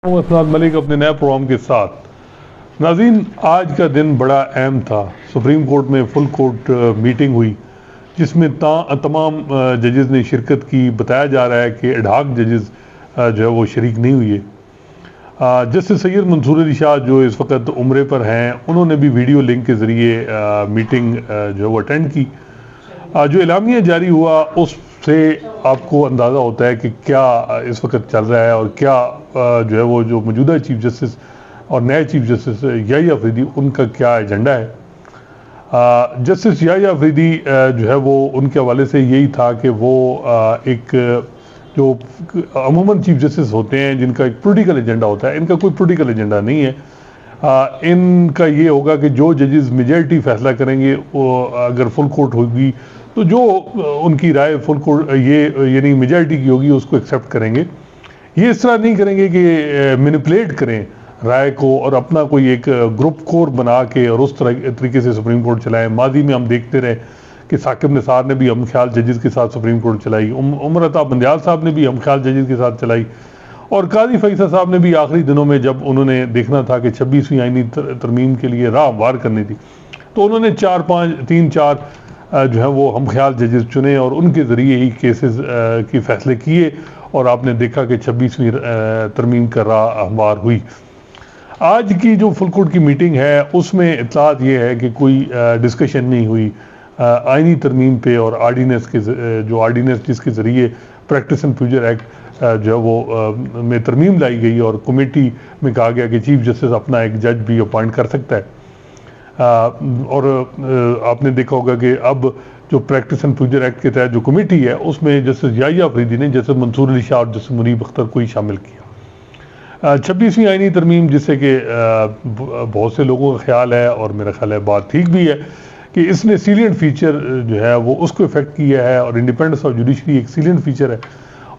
अस्सलाम मलिक अपने नए प्रोग्राम के साथ। नाज़रीन, आज का दिन बड़ा अहम था। सुप्रीम कोर्ट में फुल कोर्ट मीटिंग हुई जिसमें तमाम जजेस ने शिरकत की। बताया जा रहा है कि एडहॉक जजेस जो है वो शरीक नहीं हुए। जस्टिस सैयद मंसूर अली शाह जो इस वक्त उम्रे पर हैं, उन्होंने भी वीडियो लिंक के ज़रिए मीटिंग जो है वो अटेंड की। जो एलामिया जारी हुआ उससे आपको अंदाज़ा होता है कि क्या इस वक्त चल रहा है और क्या जो है वो जो मौजूदा चीफ जस्टिस और नए चीफ जस्टिस याहिया अफरीदी उनका क्या एजेंडा है। जस्टिस याहिया अफरीदी जो है वो उनके हवाले से यही था कि वो एक जो अमूमन चीफ जस्टिस होते हैं जिनका एक पॉलिटिकल एजेंडा होता है, इनका कोई पॉलिटिकल एजेंडा नहीं है। इनका ये होगा कि जो जजेस मेजॉरिटी फैसला करेंगे, वो अगर फुल कोर्ट होगी तो जो उनकी राय फुल कोर्ट ये यानी मेजॉरिटी की होगी उसको एक्सेप्ट करेंगे। ये इस तरह नहीं करेंगे कि मैनिपुलेट करें राय को और अपना कोई एक ग्रुप कोर बना के और उस तरह तरीके से सुप्रीम कोर्ट चलाएं। माजी में हम देखते रहे कि साकिब निसार ने भी हम ख्याल जजेस के साथ सुप्रीम कोर्ट चलाई, उमर अता बंदियाल साहब ने भी हम ख्याल जजेस के साथ चलाई, और काजी फैसल साहब ने भी आखिरी दिनों में जब उन्होंने देखना था कि 26वीं आईनी तरमीम के लिए राह हमवार करनी थी तो उन्होंने 3-4 जो है वो हम ख्याल जजेस चुने और उनके ज़रिए ही केसेस की फ़ैसले किए और आपने देखा कि 26वीं तरमीम का राह हमवार हुई। आज की जो फुल कोर्ट की मीटिंग है उसमें इत्तलात ये है कि कोई डिस्कशन नहीं हुई आइनी तरमीम पे और आर्डीनेंस के जो आर्डीनेंस जिसके ज़रिए प्रैक्टिस एंड प्रोसीजर एक्ट जो है वो में तरमीम लाई गई और कमेटी में कहा गया कि चीफ जस्टिस अपना एक जज भी अपॉइंट कर सकता है। और आपने देखा होगा कि अब जो प्रैक्टिस एंड प्रोसीजर एक्ट के तहत जो कमेटी है उसमें जस्टिस याहिया अफरीदी ने जस्टिस मंसूर अली शाह और जस्टिस मुनीब अख्तर को ही शामिल किया। 26वीं आईनी तरमीम जिससे कि बहुत से लोगों का ख्याल है और मेरा ख्याल है बात ठीक भी है कि इसने सीलियंट फीचर जो है वो उसको इफेक्ट किया है और इंडिपेंडेंस ऑफ जुडिशरी एक सीलियंट फीचर है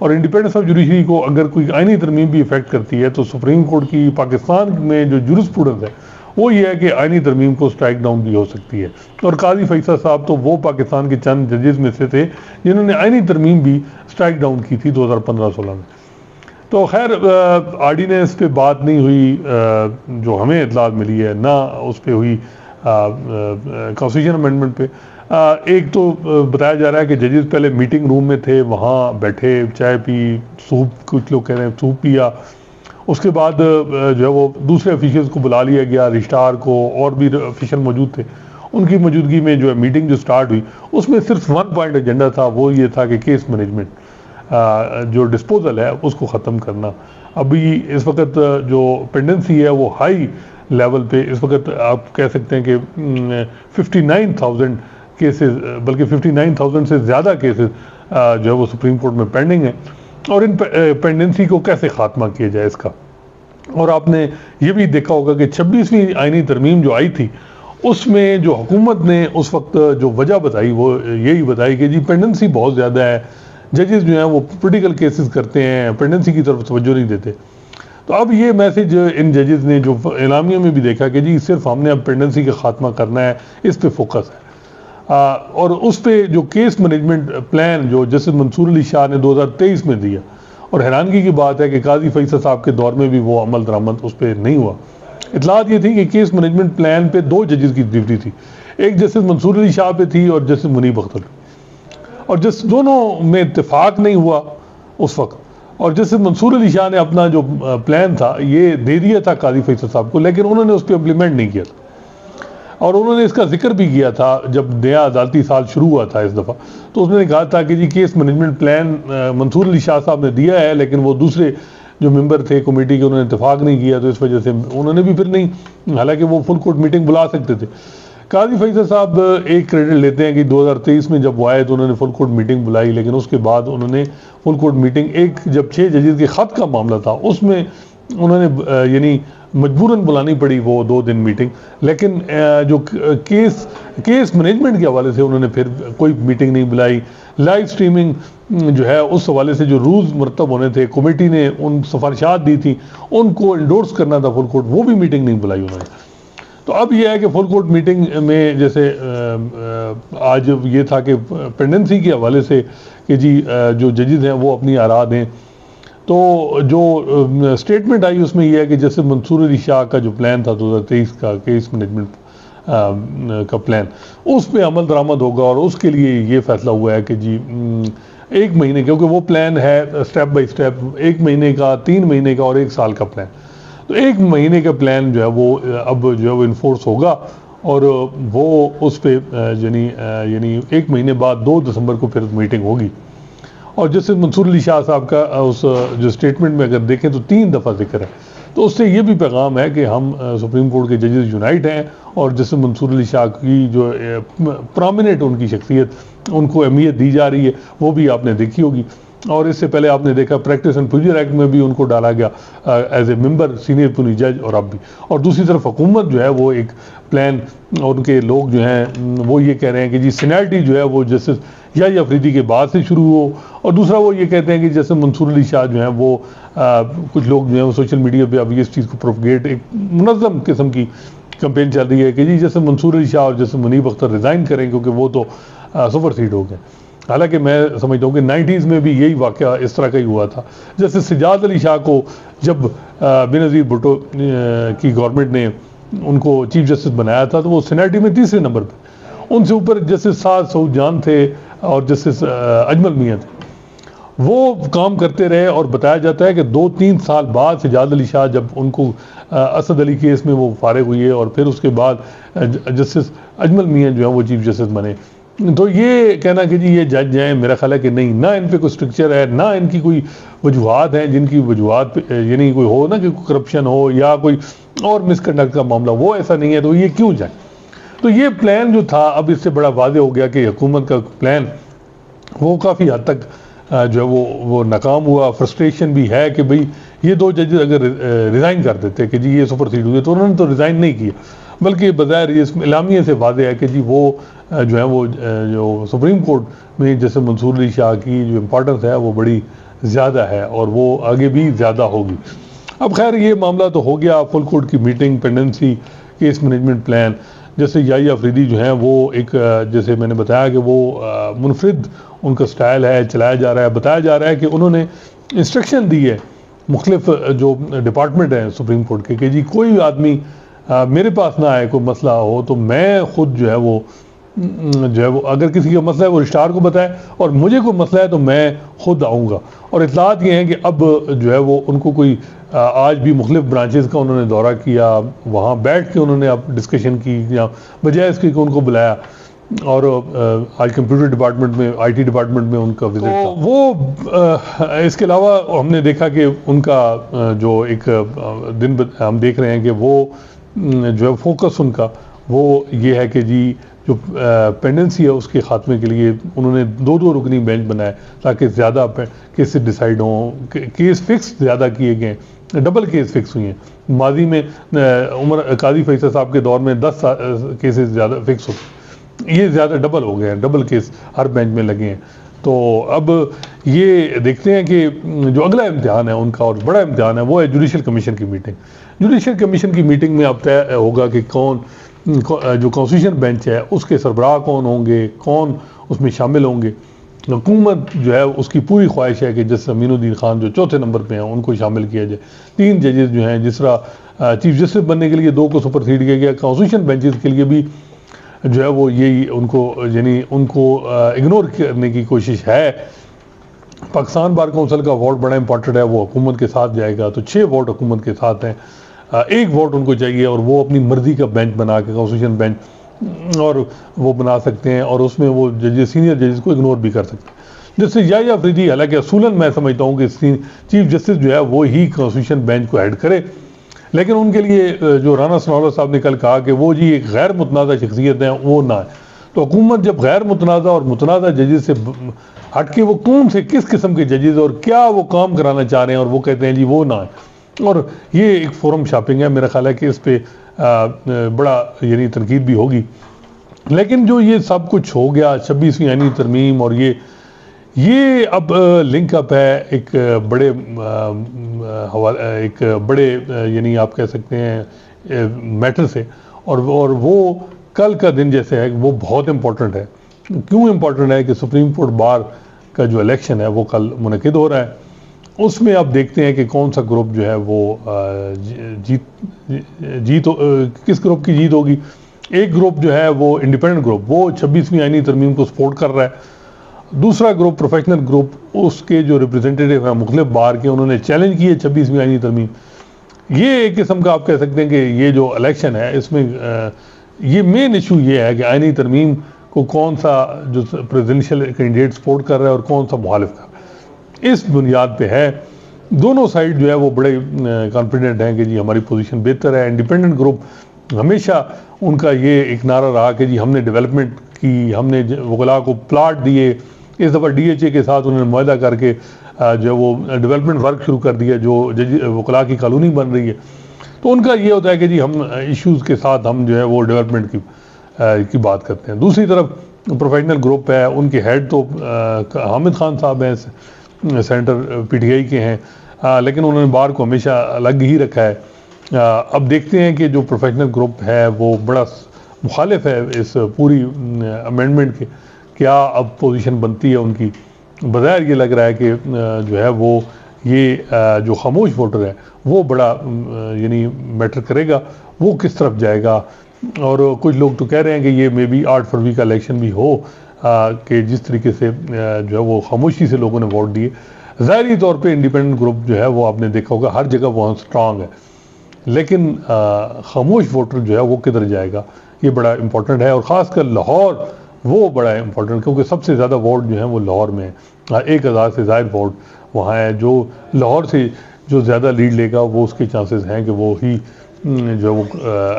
और इंडिपेंडेंस ऑफ जुडिशरी को अगर कोई आईनी तरमीम भी इफेक्ट करती है तो सुप्रीम कोर्ट की पाकिस्तान में जो जूरिस्प्रूडेंस है वो ये है कि आईनी तरमीम को स्ट्राइक डाउन भी हो सकती है। और काजी फैसल साहब तो वो पाकिस्तान के चंद जजेस में से थे जिन्होंने आईनी तरमीम भी स्ट्राइक डाउन की थी 2015-16 में। तो खैर आर्डीनेंस पे बात नहीं हुई जो हमें इत्तलात मिली है, ना उस पर हुई कॉन्स्टिट्यूशन अमेंडमेंट पे। एक तो बताया जा रहा है कि जजेस पहले मीटिंग रूम में थे, वहाँ बैठे चाय पी, सूप, कुछ लोग कह रहे हैं सूप पिया, उसके बाद जो है वो दूसरे ऑफिशियल्स को बुला लिया गया, रजिस्ट्रार को, और भी ऑफिशियल मौजूद थे। उनकी मौजूदगी में जो है मीटिंग जो स्टार्ट हुई उसमें सिर्फ 1 पॉइंट एजेंडा था, वो ये था कि केस मैनेजमेंट जो डिस्पोजल है उसको ख़त्म करना। अभी इस वक्त जो पेंडेंसी है वो हाई लेवल पे इस वक्त आप कह सकते हैं कि 59,000 केसेस, बल्कि 59,000 से ज़्यादा केसेस जो है वो सुप्रीम कोर्ट में पेंडिंग है और इन पेंडेंसी को कैसे ख़ात्मा किया जाए इसका। और आपने ये भी देखा होगा कि 26वीं आईनी तरमीम जो आई थी उसमें जो हुकूमत ने उस वक्त जो वजह बताई वो यही बताई कि जी पेंडेंसी बहुत ज़्यादा है, जजेस जो हैं वो पोलिटिकल केसेस करते हैं, पेंडेंसी की तरफ तवज्जो नहीं देते। तो अब ये मैसेज इन जजेस ने जो एलामिया में भी देखा कि जी सिर्फ हमने अब पेंडेंसी का खात्मा करना है, इस पे फोकस है। और उस पे जो केस मैनेजमेंट प्लान जो जस्टिस मंसूर अली शाह ने 2023 में दिया, और हैरानगी की बात है कि काजी फैसल साहब के दौर में भी वो अमल दरामद उस पर नहीं हुआ। इतलात ये थी कि केस मैनेजमेंट प्लान पे 2 जजेस की ड्यूटी थी, एक जस्टिस मंसूर अली शाह पे थी और जस्टिस मुनीब अख्तर, और जिस दोनों में इत्तेफाक नहीं हुआ उस वक्त। और जस्टिस मंसूर अली शाह ने अपना जो प्लान था ये दे दिया था काजी फैसल साहब को, लेकिन उन्होंने उस पर इम्प्लीमेंट नहीं किया था। और उन्होंने इसका जिक्र भी किया था जब नया अदालती साल शुरू हुआ था इस दफ़ा, तो उसने कहा था कि जी case management plan Mansoor Ali Shah sahab ने दिया है, लेकिन वो दूसरे जो मेंबर थे कमेटी के उन्होंने इत्तेफाक नहीं किया, तो इस वजह से उन्होंने भी फिर नहीं, हालांकि वो फुल कोर्ट मीटिंग बुला सकते थे। काजी फैसल साहब एक क्रेडिट लेते हैं कि 2023 में जब वो आए तो उन्होंने फुल कोर्ट मीटिंग बुलाई, लेकिन उसके बाद उन्होंने फुल कोर्ट मीटिंग एक जब 6 जजेस के ख़त का मामला था उसमें उन्होंने यानी मजबूरन बुलानी पड़ी वो 2 दिन मीटिंग, लेकिन जो केस मैनेजमेंट के हवाले से उन्होंने फिर कोई मीटिंग नहीं बुलाई। लाइव स्ट्रीमिंग जो है उस हवाले से जो रूल्स मरतब होने थे, कमेटी ने उन सिफारिशात दी थी उनको इंडोर्स करना था फुल कोर्ट, वो भी मीटिंग नहीं बुलाई उन्होंने। तो अब यह है कि फुल कोर्ट मीटिंग में जैसे आज ये था कि पेंडेंसी के हवाले से कि जी जो जजेस हैं वो अपनी आरा दें, तो जो स्टेटमेंट आई उसमें यह है कि जैसे मंसूर अली शाह का जो प्लान था 2023 का केस मैनेजमेंट का प्लान, उस पर अमल दरामद होगा और उसके लिए ये फैसला हुआ है कि जी 1 महीने, क्योंकि वो प्लान है स्टेप बाय स्टेप, 1 महीने का, 3 महीने का और 1 साल का प्लान। तो 1 महीने का प्लान जो है वो अब जो है वो इन्फोर्स होगा और वो उस पर यानी 1 महीने बाद 2 दिसंबर को फिर मीटिंग होगी। और जैसे मंसूर अली शाह साहब का उस जो स्टेटमेंट में अगर देखें तो 3 दफ़ा जिक्र है, तो उससे ये भी पैगाम है कि हम सुप्रीम कोर्ट के जजेस यूनाइट हैं और जैसे मंसूर अली शाह की जो प्रोमिनेंट उनकी शख्सियत, उनको अहमियत दी जा रही है, वो भी आपने देखी होगी। और इससे पहले आपने देखा प्रैक्टिस एंड प्रोसीजर एक्ट में भी उनको डाला गया as a member, senior police जज, और अब भी। और दूसरी तरफ हुकूमत जो है वो एक प्लान, और उनके लोग जो हैं वो ये कह रहे हैं कि जी सीनियरिटी जो है वो जस्टिस याहिया अफरीदी के बाद से शुरू हो, और दूसरा वो ये कहते हैं कि जैसे मंसूर अली शाह जो है वो कुछ लोग जो है वो सोशल मीडिया पे अब इस चीज़ को प्रोपगेट, एक मुनज़्ज़म किस्म की कैंपेन चल रही है कि जी जैसे मंसूर अली शाह और जैसे मुनीब अख्तर रिज़ाइन करें क्योंकि वो तो सुपरसीड हो गए। हालांकि मैं समझता हूँ कि 90s में भी यही वाक़या इस तरह का ही हुआ था। जैसे सज्जाद अली शाह को जब बेनज़ीर भुट्टो की गवर्नमेंट ने उनको चीफ जस्टिस बनाया था तो वो सीनियरिटी में 3रे नंबर पे, उनसे ऊपर जस्टिस साद सऊद जान थे और जस्टिस अजमल मियाँ थे, वो काम करते रहे। और बताया जाता है कि 2-3 साल बाद सज्जाद अली शाह जब उनको असद अली केस में वो फारिग हुए और फिर उसके बाद जस्टिस अजमल मियाँ जो है वो चीफ जस्टिस बने। तो ये कहना कि जी ये जज हैं, मेरा ख्याल है कि नहीं, ना इन पे कोई स्ट्रक्चर है, ना इनकी कोई वजूहत हैं जिनकी वजूहत यानी कोई हो ना कि करप्शन हो या कोई और मिसकंडक्ट का मामला, वो ऐसा नहीं है। तो ये क्यों जाए? तो ये प्लान जो था अब इससे बड़ा वादे हो गया कि हुकूमत का प्लान वो काफ़ी हद तक जो है वो नाकाम हुआ। फ्रस्ट्रेशन भी है कि भाई ये 2 जजेस अगर रिज़ाइन कर देते कि जी ये सुपरसीड हुए, तो उन्होंने तो रिज़ाइन नहीं किया, बल्कि बज़ाहिर इस इलामिया से वादे है कि जी वो जो है वो जो सुप्रीम कोर्ट में जैसे मंसूर अली शाह की जो इम्पोर्टेंस है वो बड़ी ज़्यादा है और वो आगे भी ज़्यादा होगी। अब खैर ये मामला तो हो गया, फुल कोर्ट की meeting, pendency, case management plan. जैसे याहिया अफरीदी जो है वो एक जैसे मैंने बताया कि वो मुनफरिद उनका स्टाइल है, चलाया जा रहा है। बताया जा रहा है कि उन्होंने इंस्ट्रक्शन दी है मुख्तलिफ जो डिपार्टमेंट हैं सुप्रीम कोर्ट के कि जी कोई आदमी मेरे पास ना आए, कोई मसला हो तो मैं खुद जो है वो अगर किसी का मसला है वो रजिस्ट्रार को बताए और मुझे कोई मसला है तो मैं खुद आऊँगा। और इतलात ये हैं कि अब जो है वो उनको कोई आज भी मुख्तलिफ ब्रांचेस का उन्होंने दौरा किया, वहाँ बैठ के उन्होंने अब डिस्कशन की, या बजाय इसके कि उनको बुलाया। और आज कंप्यूटर डिपार्टमेंट में, IT डिपार्टमेंट में उनका विजिट था। वो इसके अलावा हमने देखा कि उनका जो एक दिन हम देख रहे हैं कि वो जो है फोकस उनका वो ये है कि जी जो पेंडेंसी है उसके खात्मे के लिए उन्होंने 2 रुकनी बेंच बनाए ताकि ज़्यादा केसेस डिसाइड हों, केस फिक्स ज़्यादा किए गए, डबल केस फिक्स हुए हैं। माजी में उमर काजी फैसल साहब के दौर में 10 केसेस ज़्यादा फिक्स होते, ये ज़्यादा डबल हो गए हैं, डबल केस हर बेंच में लगे हैं। तो अब ये देखते हैं कि जो अगला इम्तिहान है उनका और बड़ा इम्तिहान है वो है जुडिशल कमीशन की मीटिंग। जुडिशल कमीशन की मीटिंग में अब तय होगा कि कौन जो कॉन्स्टिट्यूशन बेंच है उसके सरबराह कौन होंगे, कौन उसमें शामिल होंगे। हुकूमत जो है उसकी पूरी ख्वाहिश है कि जैसे अमीनुद्दीन खान जो 4थे नंबर पे हैं उनको शामिल किया जाए। 3 जजेस जो हैं, जिस तरह चीफ जस्टिस बनने के लिए 2 को सुपरसीड किया गया, कॉन्स्टिट्यूशन बेंचेस के लिए भी जो है वो यही उनको इग्नोर करने की कोशिश है। पाकिस्तान बार काउंसिल का वोट बड़ा इंपॉर्टेंट है, वो हुकूमत के साथ जाएगा, तो 6 वोट हुकूमत के साथ हैं, 1 वोट उनको चाहिए और वो अपनी मर्जी का बेंच बना के कॉन्स्टिट्यूशन बेंच और वो बना सकते हैं और उसमें वो जजेस, सीनियर जजेस को इग्नोर भी कर सकते हैं। जैसे याहिया अफरीदी, हालांकि असूलन मैं समझता हूँ कि चीफ जस्टिस जो है वो ही कॉन्स्टिट्यूशन बेंच को हेड करे, लेकिन उनके लिए जो राना सनाउल्लाह साहब ने कल कहा कि वो जी एक गैर मुतनाज़ा शख्सियत है, वो ना है। तो हुकूमत जब गैर मुतनाज़ा और मुतनाज़ा जजेस से हट के वो कौन से किस किस्म के जजेस और क्या वो काम कराना चाह रहे हैं और वो कहते हैं जी वो ना है, और ये एक फोरम शॉपिंग है। मेरा ख्याल है कि इस पर बड़ा यानी तनकीद भी होगी। लेकिन जो ये सब कुछ हो गया 26वीं आईनी तरमीम और ये अब लिंक अप है एक बड़े एक बड़े यानी आप कह सकते हैं मैटर से, और वो कल का दिन जैसे है वो बहुत इम्पोर्टेंट है। क्यों इम्पोर्टेंट है कि सुप्रीम कोर्ट बार का जो इलेक्शन है वो कल मुनक़िद हो रहा है उसमें आप देखते हैं कि कौन सा ग्रुप जो है वो किस ग्रुप की जीत होगी। एक ग्रुप जो है वो इंडिपेंडेंट ग्रुप, वो 26वीं आईनी तरमीम को सपोर्ट कर रहा है। दूसरा ग्रुप प्रोफेशनल ग्रुप, उसके जो रिप्रेजेंटेटिव हैं मुख्तलिफ बार के, उन्होंने चैलेंज किए 26वीं आईनी तरमीम। ये एक किस्म का आप कह सकते हैं कि ये जो इलेक्शन है इसमें ये मेन इशू ये है कि आईनी तरमीम को कौन सा जो प्रेसिडेंशियल कैंडिडेट सपोर्ट कर रहा है और कौन सा मुखालिफ कर रहा है। इस बुनियाद पे है दोनों साइड जो है वो बड़े कॉन्फिडेंट हैं कि जी हमारी पोजीशन बेहतर है। इंडिपेंडेंट ग्रुप हमेशा उनका ये एक नारा रहा कि जी हमने डेवलपमेंट की, हमने वकला को प्लाट दिए। इस दफ़ा DHA के साथ उन्होंने मुआहदा करके जो वो डेवलपमेंट वर्क शुरू कर दिया, जो वकला की कॉलोनी बन रही है। तो उनका ये होता है कि जी हम इश्यूज़ के साथ हम जो है वो डेवलपमेंट की बात करते हैं। दूसरी तरफ प्रोफेशनल ग्रुप है, उनके हेड तो हामिद खान साहब हैं, सेंटर PTI के हैं, लेकिन उन्होंने बार को हमेशा अलग ही रखा है। अब देखते हैं कि जो प्रोफेशनल ग्रुप है वो बड़ा मुखालिफ है इस पूरी अमेंडमेंट के, क्या अब पोजीशन बनती है उनकी। बज़ाहिर ये लग रहा है कि जो है वो ये जो खामोश वोटर है वो बड़ा यानी मैटर करेगा, वो किस तरफ जाएगा। और कुछ लोग तो कह रहे हैं कि ये मे बी 8 फरवरी का इलेक्शन भी हो कि जिस तरीके से जो है वो खामोशी से लोगों ने वोट दिए। ज़ाहिरी तौर पे इंडिपेंडेंट ग्रुप जो है वो आपने देखा होगा हर जगह वहाँ स्ट्रांग है, लेकिन खामोश वोटर जो है वो किधर जाएगा ये बड़ा इंपॉर्टेंट है। और ख़ासकर लाहौर वो बड़ा इंपॉर्टेंट, क्योंकि सबसे ज़्यादा वोट जो है वो लाहौर में है। 1000 से ज़ायद वोट वहाँ है। जो लाहौर से जो ज़्यादा लीड लेगा वो उसके चांसेस हैं कि वो ही जो वो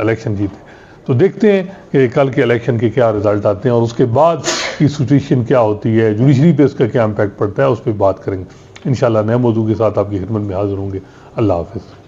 इलेक्शन जीते। तो देखते हैं कि कल के इलेक्शन के क्या रिज़ल्ट आते हैं और उसके बाद की सिचुएशन क्या होती है, जुडिशरी पे उसका क्या इम्पैक्ट पड़ता है, उस पर बात करेंगे इंशाल्लाह। नए मौजू के साथ आपकी खिदमत में हाजिर होंगे। अल्लाह हाफ़िज़।